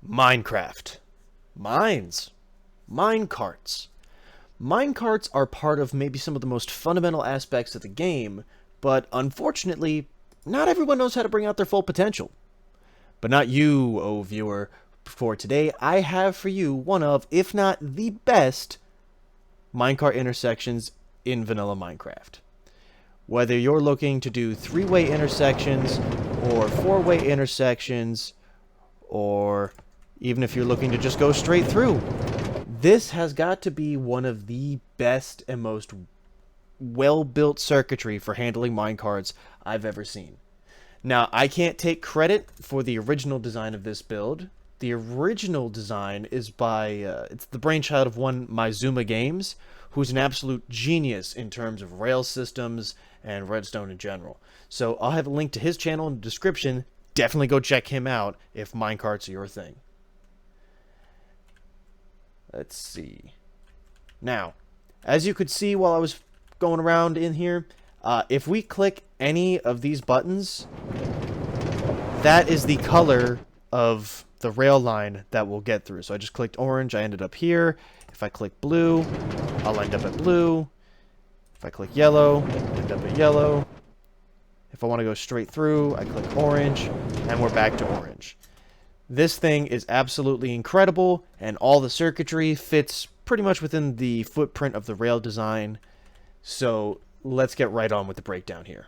Minecraft. Mines. Minecarts. Minecarts are part of maybe some of the most fundamental aspects of the game, but unfortunately, not everyone knows how to bring out their full potential. But not you, oh viewer. For today, I have for you one of, if not the best, minecart intersections in vanilla Minecraft. Whether you're looking to do three-way intersections, or four-way intersections, or even if you're looking to just go straight through, this has got to be one of the best and most well-built circuitry for handling minecarts I've ever seen. Now, I can't take credit for the original design of this build. The original design is by, it's the brainchild of one Maizuma Games, who's an absolute genius in terms of rail systems and Redstone in general. So I'll have a link to his channel in the description. Definitely go check him out if minecarts are your thing. Let's see. Now, as you could see while I was going around in here, if we click any of these buttons, that is the color of the rail line that we'll get through. So I just clicked orange, I ended up here. If I click blue, I'll end up at blue. If I click yellow, I'll end up at yellow. If I want to go straight through, I click orange, and we're back to orange. This thing is absolutely incredible, and all the circuitry fits pretty much within the footprint of the rail design. So let's get right on with the breakdown here.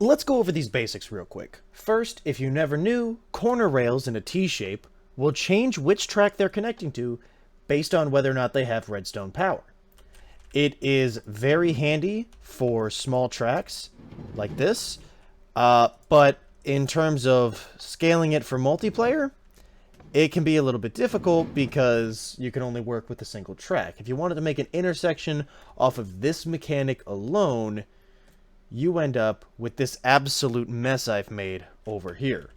Let's go over these basics real quick. First, if you never knew, corner rails in a T-shape will change which track they're connecting to based on whether or not they have redstone power. It is very handy for small tracks like this, but in terms of scaling it for multiplayer, it can be a little bit difficult because you can only work with a single track. If you wanted to make an intersection off of this mechanic alone, you end up with this absolute mess I've made over here.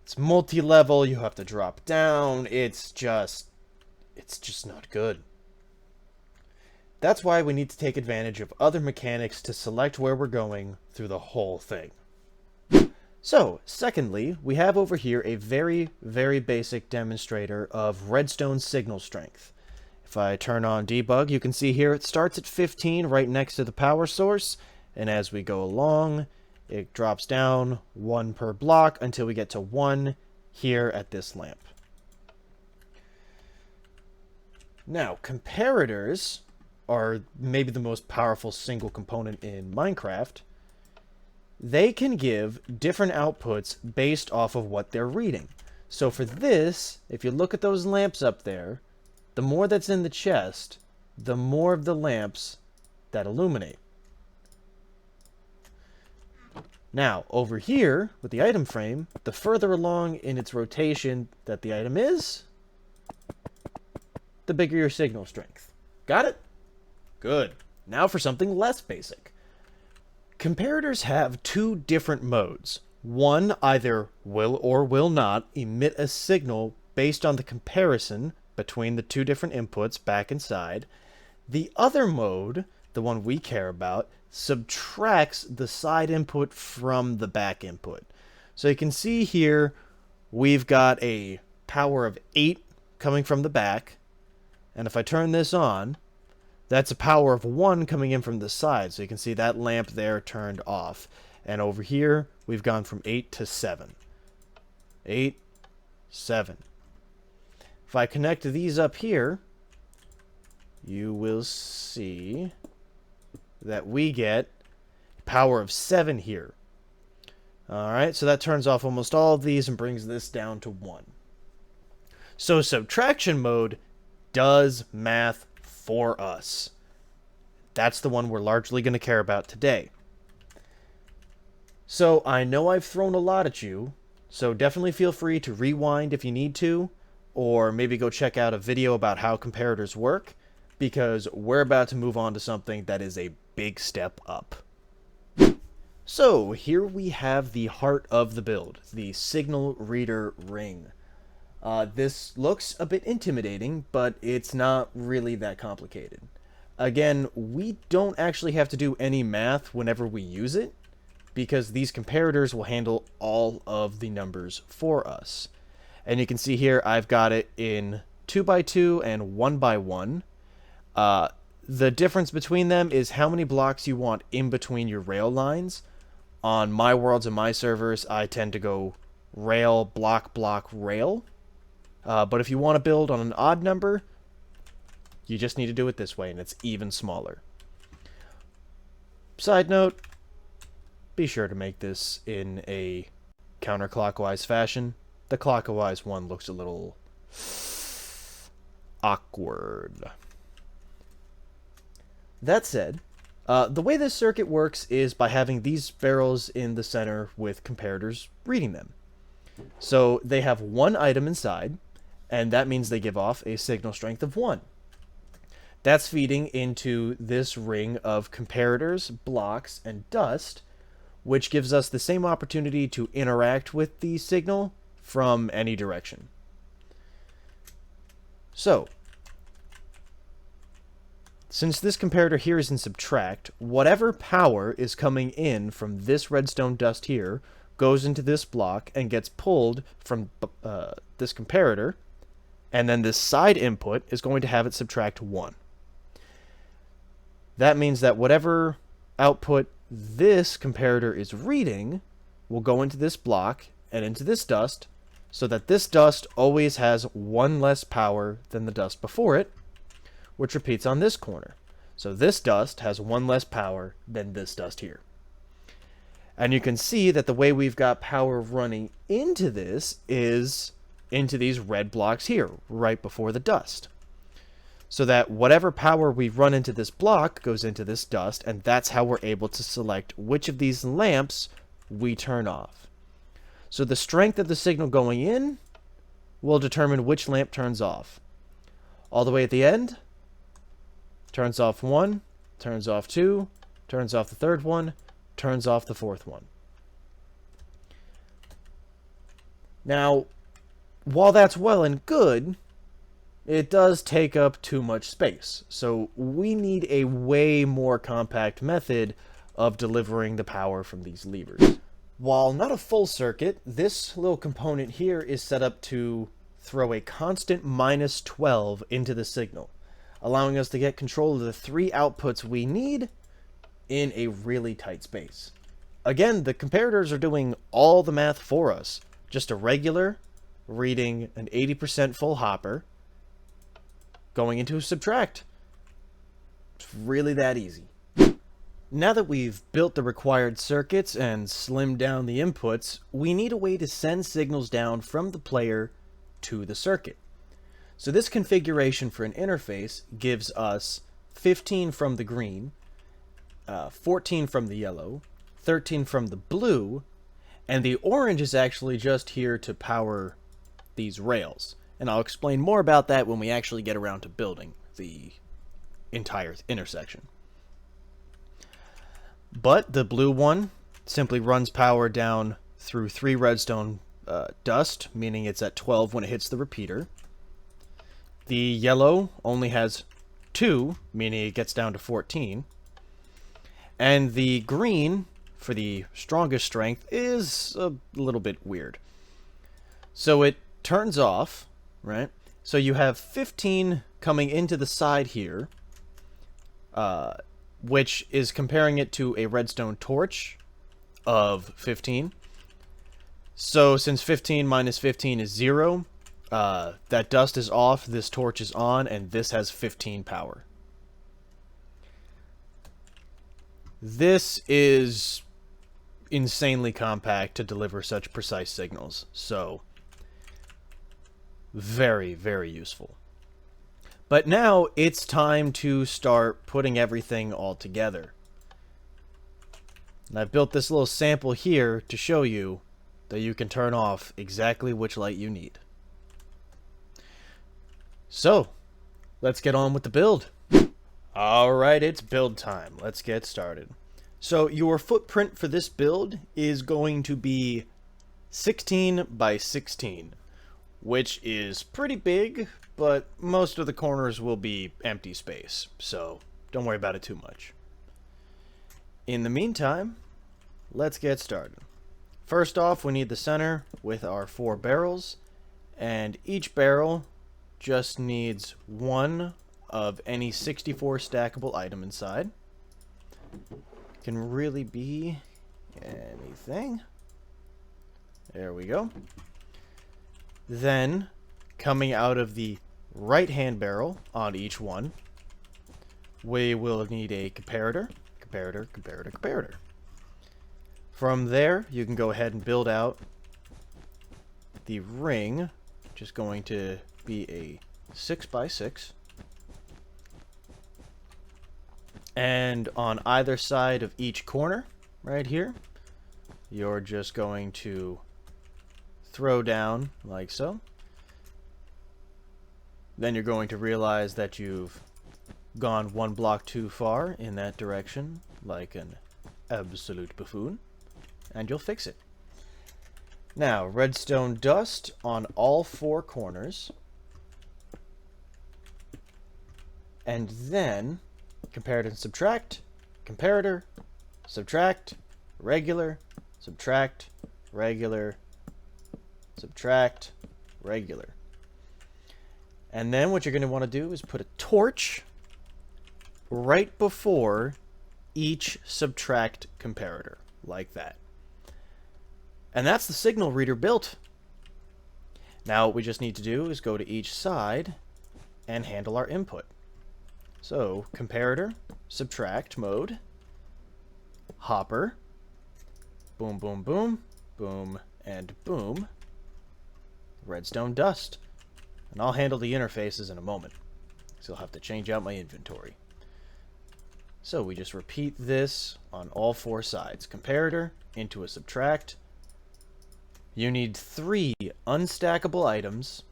It's multi-level, you have to drop down, it's just not good. That's why we need to take advantage of other mechanics to select where we're going through the whole thing. So, secondly, we have over here a very, very basic demonstrator of redstone signal strength. If I turn on debug, you can see here it starts at 15 right next to the power source, and as we go along, it drops down 1 per block until we get to 1 here at this lamp. Now, comparators are maybe the most powerful single component in Minecraft. They can give different outputs based off of what they're reading. So for this, if you look at those lamps up there, the more that's in the chest, the more of the lamps that illuminate. Now, over here, with the item frame, the further along in its rotation that the item is, the bigger your signal strength. Got it? Good. Now for something less basic. Comparators have two different modes. One either will or will not emit a signal based on the comparison between the two different inputs back and side. The other mode, the one we care about, subtracts the side input from the back input. So you can see here we've got a power of 8 coming from the back, and if I turn this on, that's a power of 1 coming in from the side. So you can see that lamp there turned off. And over here, we've gone from 8 to 7. 8, 7. If I connect these up here, you will see that we get a power of 7 here. Alright, so that turns off almost all of these and brings this down to 1. So subtraction mode does math for us. That's the one we're largely going to care about today. So I know I've thrown a lot at you, so definitely feel free to rewind if you need to, or maybe go check out a video about how comparators work, because we're about to move on to something that is a big step up. So here we have the heart of the build, the signal reader ring. This looks a bit intimidating, but it's not really that complicated. Again, we don't actually have to do any math whenever we use it, because these comparators will handle all of the numbers for us. And you can see here I've got it in 2x2 and 1x1. The difference between them is how many blocks you want in between your rail lines. On my worlds and my servers, I tend to go rail, block, block, rail. But if you want to build on an odd number, you just need to do it this way, and it's even smaller. Side note, be sure to make this in a counterclockwise fashion. The clockwise one looks a little awkward. That said, the way this circuit works is by having these barrels in the center with comparators reading them. So they have one item inside, and that means they give off a signal strength of 1. That's feeding into this ring of comparators, blocks, and dust, which gives us the same opportunity to interact with the signal from any direction. So, since this comparator here is in subtract, whatever power is coming in from this redstone dust here goes into this block and gets pulled from this comparator, and then this side input is going to have it subtract 1. That means that whatever output this comparator is reading will go into this block and into this dust, so that this dust always has 1 less power than the dust before it, which repeats on this corner. So this dust has 1 less power than this dust here. And you can see that the way we've got power running into this is into these red blocks here, right before the dust. So that whatever power we run into this block goes into this dust, and that's how we're able to select which of these lamps we turn off. So the strength of the signal going in will determine which lamp turns off. All the way at the end, turns off 1, turns off 2, turns off the third one, turns off the fourth one. Now, while that's well and good, it does take up too much space. So we need a way more compact method of delivering the power from these levers. While not a full circuit, this little component here is set up to throw a constant -12 into the signal, allowing us to get control of the 3 outputs we need in a really tight space. Again, the comparators are doing all the math for us. Just a regular reading an 80% full hopper going into a subtract. It's really that easy. Now that we've built the required circuits and slimmed down the inputs, we need a way to send signals down from the player to the circuit. So this configuration for an interface gives us 15 from the green, 14 from the yellow, 13 from the blue, and the orange is actually just here to power these rails. And I'll explain more about that when we actually get around to building the entire intersection. But the blue one simply runs power down through 3 redstone dust, meaning it's at 12 when it hits the repeater. The yellow only has 2, meaning it gets down to 14. And the green, for the strongest strength, is a little bit weird. So it turns off, right? So you have 15 coming into the side here, which is comparing it to a redstone torch of 15. So since 15 minus 15 is 0, that dust is off, this torch is on, and this has 15 power. This is insanely compact to deliver such precise signals, so very, very useful. But now it's time to start putting everything all together. And I've built this little sample here to show you that you can turn off exactly which light you need. So, let's get on with the build. Alright, it's build time. Let's get started. So, your footprint for this build is going to be 16 by 16, which is pretty big, but most of the corners will be empty space, so don't worry about it too much. In the meantime, let's get started. First off, we need the center with our 4 barrels, And each barrel just needs one of any 64 stackable item inside. Can really be anything. There we go. Then, coming out of the right-hand barrel on each one, we will need a comparator. Comparator. From there, you can go ahead and build out the ring, which is going to be a 6x6. And on either side of each corner, right here, you're just going to throw down like so. Then you're going to realize that you've gone one block too far in that direction, like an absolute buffoon, and you'll fix it. Now, redstone dust on all four corners, and then comparator and subtract, comparator, subtract, regular, subtract, regular, subtract, regular. And then what you're going to want to do is put a torch right before each subtract comparator, like that. And that's the signal reader built. Now what we just need to do is go to each side and handle our input. So, comparator, subtract mode, hopper, boom, boom, boom, boom, and boom, redstone dust. And I'll handle the interfaces in a moment, so I'll have to change out my inventory. So we just repeat this on all four sides. Comparator into a subtract. You need 3 unstackable items,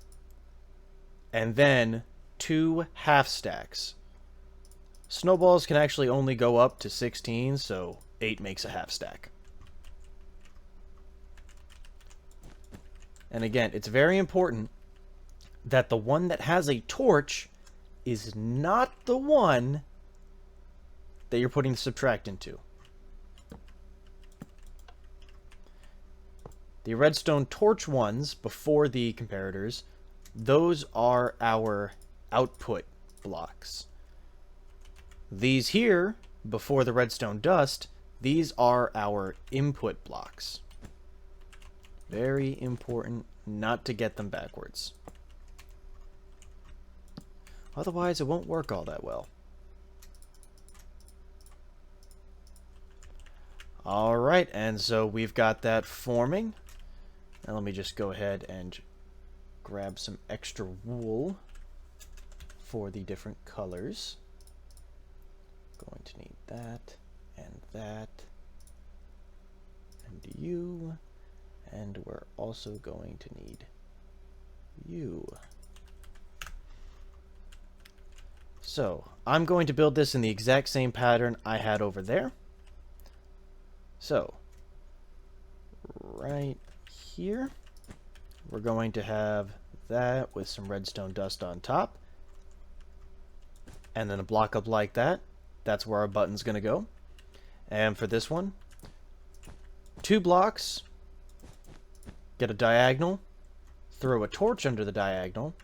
and then 2 half stacks. Snowballs can actually only go up to 16, so 8 makes a half stack. And again, it's very important that the one that has a torch is not the one that you're putting the subtract into. The redstone torch ones before the comparators, those are our output blocks. These here, before the redstone dust, these are our input blocks. Very important not to get them backwards. Otherwise, it won't work all that well. Alright, and so we've got that forming. Now let me just go ahead and grab some extra wool for the different colors. Going to need that, and you, and we're also going to need you. So, I'm going to build this in the exact same pattern I had over there. So, right here, we're going to have that with some redstone dust on top. And then a block up like that. That's where our button's going to go. And for this one, 2 blocks, get a diagonal, throw a torch under the diagonal,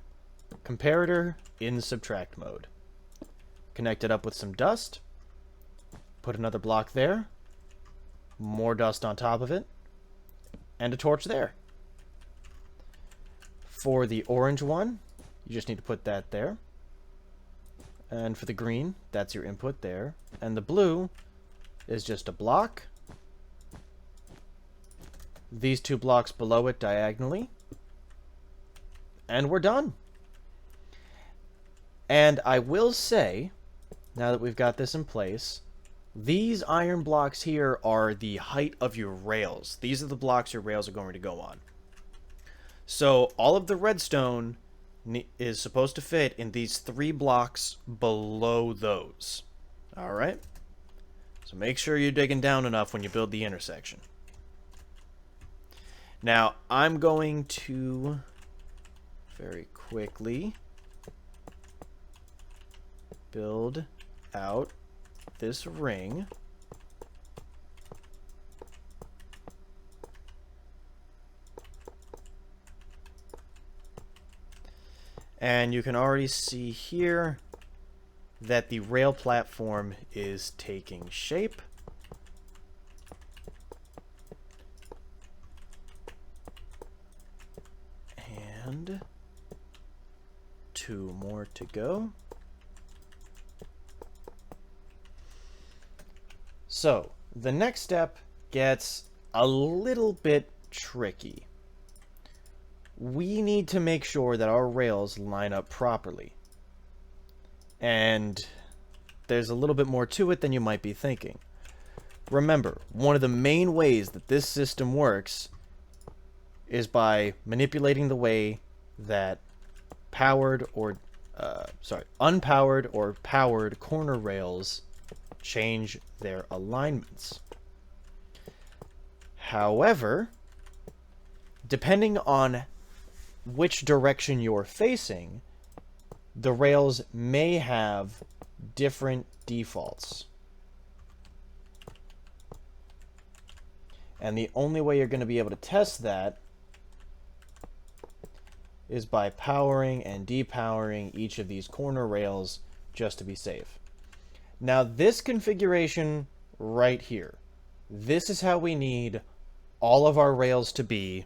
comparator in subtract mode. Connect it up with some dust, put another block there, more dust on top of it, and a torch there. For the orange one, you just need to put that there. And for the green, that's your input there. And the blue is just a block. These 2 blocks below it diagonally. And we're done. And I will say, now that we've got this in place, these iron blocks here are the height of your rails. These are the blocks your rails are going to go on. So all of the redstone is supposed to fit in these 3 blocks below those. Alright? So make sure you're digging down enough when you build the intersection. Now, I'm going to very quickly build out this ring. And you can already see here that the rail platform is taking shape. And 2 more to go. So, the next step gets a little bit tricky. We need to make sure that our rails line up properly. And there's a little bit more to it than you might be thinking. Remember, one of the main ways that this system works is by manipulating the way that unpowered or powered corner rails change their alignments. However, depending on which direction you're facing, the rails may have different defaults. And the only way you're going to be able to test that is by powering and depowering each of these corner rails just to be safe. Now this configuration right here, this is how we need all of our rails to be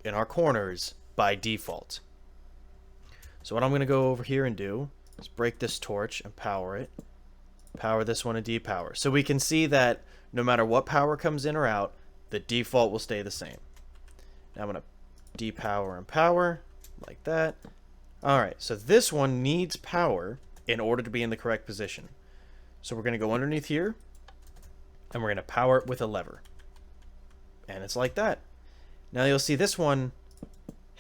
in our corners by default. So what I'm going to go over here and do is break this torch and power it. Power this one and depower. So we can see that no matter what power comes in or out, the default will stay the same. Now I'm going to depower and power like that. Alright, so this one needs power in order to be in the correct position. So we're going to go underneath here and we're going to power it with a lever. And it's like that. Now you'll see this one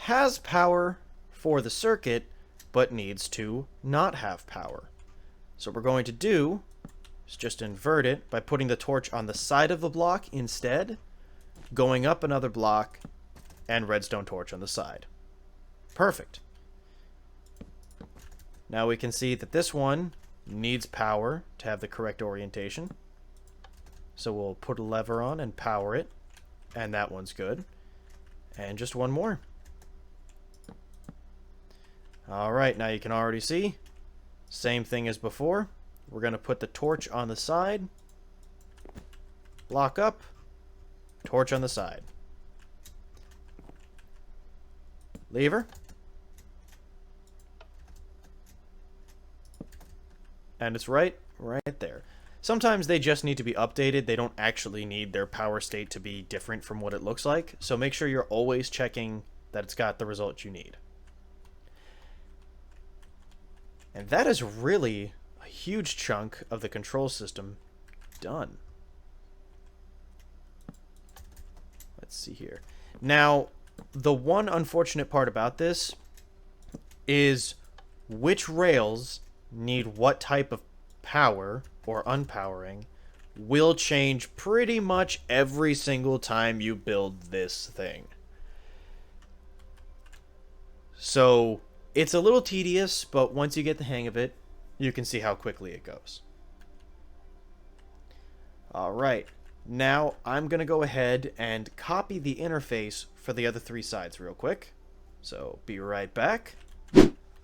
has power for the circuit, but needs to not have power. So what we're going to do is just invert it by putting the torch on the side of the block instead, going up another block, and redstone torch on the side. Perfect. Now we can see that this one needs power to have the correct orientation. So we'll put a lever on and power it, and that one's good. And just one more. Alright, now you can already see, same thing as before. We're going to put the torch on the side, lock up, torch on the side. Lever. And it's right there. Sometimes they just need to be updated. They don't actually need their power state to be different from what it looks like. So make sure you're always checking that it's got the result you need. And that is really a huge chunk of the control system done. Let's see here. Now, the one unfortunate part about this is which rails need what type of power or unpowering will change pretty much every single time you build this thing. So it's a little tedious, but once you get the hang of it, you can see how quickly it goes. Alright, now I'm going to go ahead and copy the interface for the other 3 sides real quick. So be right back.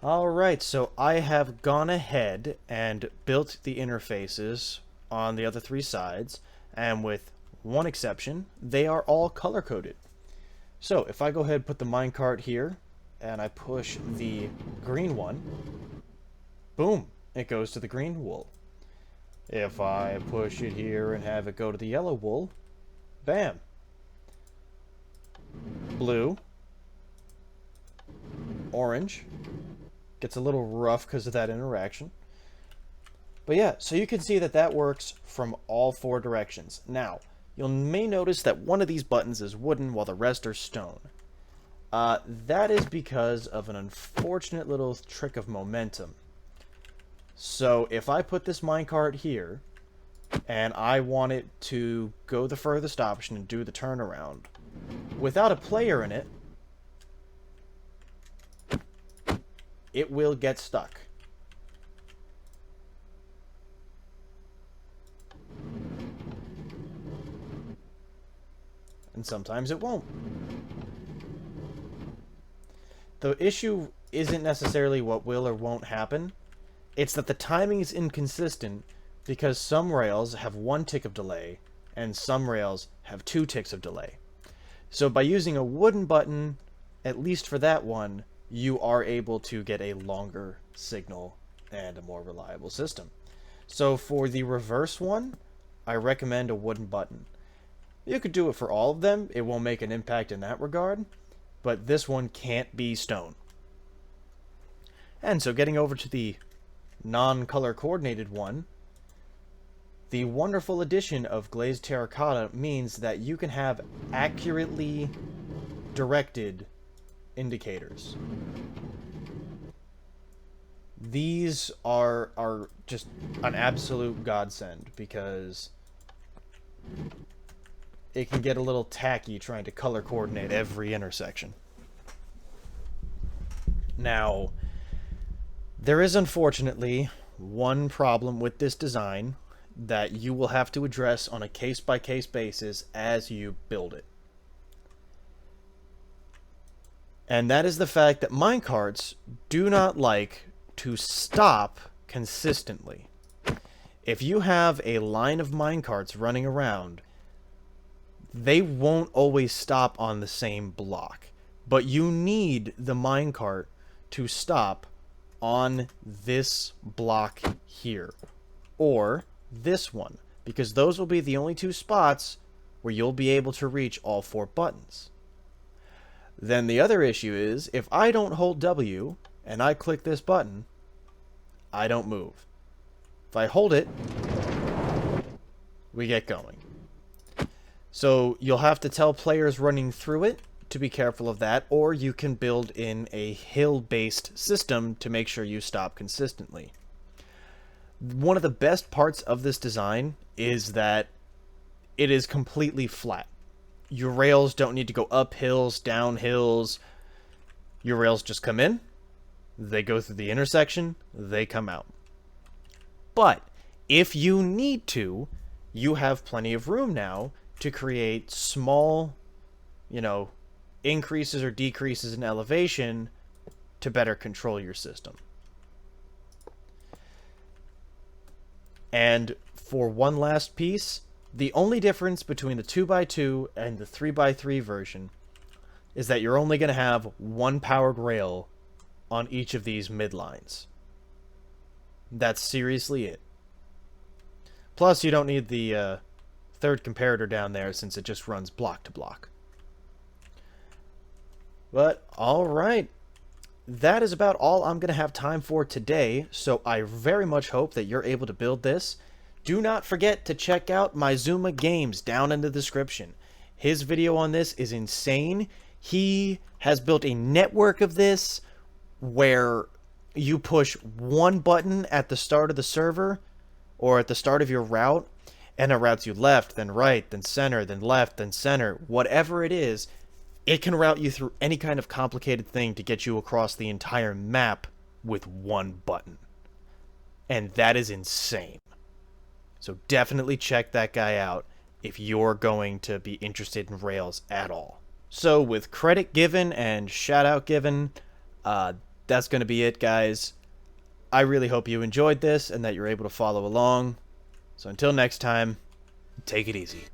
Alright, so I have gone ahead and built the interfaces on the other 3 sides, and with one exception, they are all color-coded. So if I go ahead and put the minecart here, and I push the green one, boom, it goes to the green wool. If I push it here and have it go to the yellow wool, bam. Blue, orange, gets a little rough because of that interaction. But yeah, so you can see that that works from all 4 directions. Now, you may notice that one of these buttons is wooden while the rest are stone. That is because of an unfortunate little trick of momentum. So if I put this minecart here, and I want it to go the furthest option and do the turnaround, without a player in it, it will get stuck. And sometimes it won't. the issue isn't necessarily what will or won't happen. It's that the timing is inconsistent because some rails have 1 tick of delay and some rails have 2 ticks of delay. So by using a wooden button, at least for that one, you are able to get a longer signal and a more reliable system. So for the reverse one, I recommend a wooden button. You could do it for all of them, it won't make an impact in that regard, but this one can't be stone. And so getting over to the non-color coordinated one, the wonderful addition of glazed terracotta means that you can have accurately directed indicators. These are just an absolute godsend because it can get a little tacky trying to color coordinate every intersection. Now, there is unfortunately one problem with this design that you will have to address on a case-by-case basis as you build it. And that is the fact that minecarts do not like to stop consistently. If you have a line of minecarts running around, they won't always stop on the same block. But you need the minecart to stop on this block here. Or this one. Because those will be the only 2 spots where you'll be able to reach all 4 buttons. Then the other issue is, if I don't hold W and I click this button, I don't move. If I hold it, we get going. So you'll have to tell players running through it to be careful of that, or you can build in a hill-based system to make sure you stop consistently. One of the best parts of this design is that it is completely flat. Your rails don't need to go up hills, down hills. Your rails just come in, they go through the intersection, they come out. But if you need to, you have plenty of room now to create small, increases or decreases in elevation to better control your system. And for one last piece, the only difference between the 2x2 and the 3x3 version is that you're only going to have 1 powered rail on each of these midlines. That's seriously it. Plus, you don't need the 3rd comparator down there since it just runs block to block. But, alright. That is about all I'm going to have time for today, so I very much hope that you're able to build this. Do not forget to check out Maizuma Games down in the description. His video on this is insane. He has built a network of this where you push 1 button at the start of the server or at the start of your route, and it routes you left, then right, then center, then left, then center. Whatever it is, it can route you through any kind of complicated thing to get you across the entire map with 1 button. And that is insane. So definitely check that guy out if you're going to be interested in Rails at all. So with credit given and shout out given, that's going to be it, guys. I really hope you enjoyed this and that you're able to follow along. So until next time, take it easy.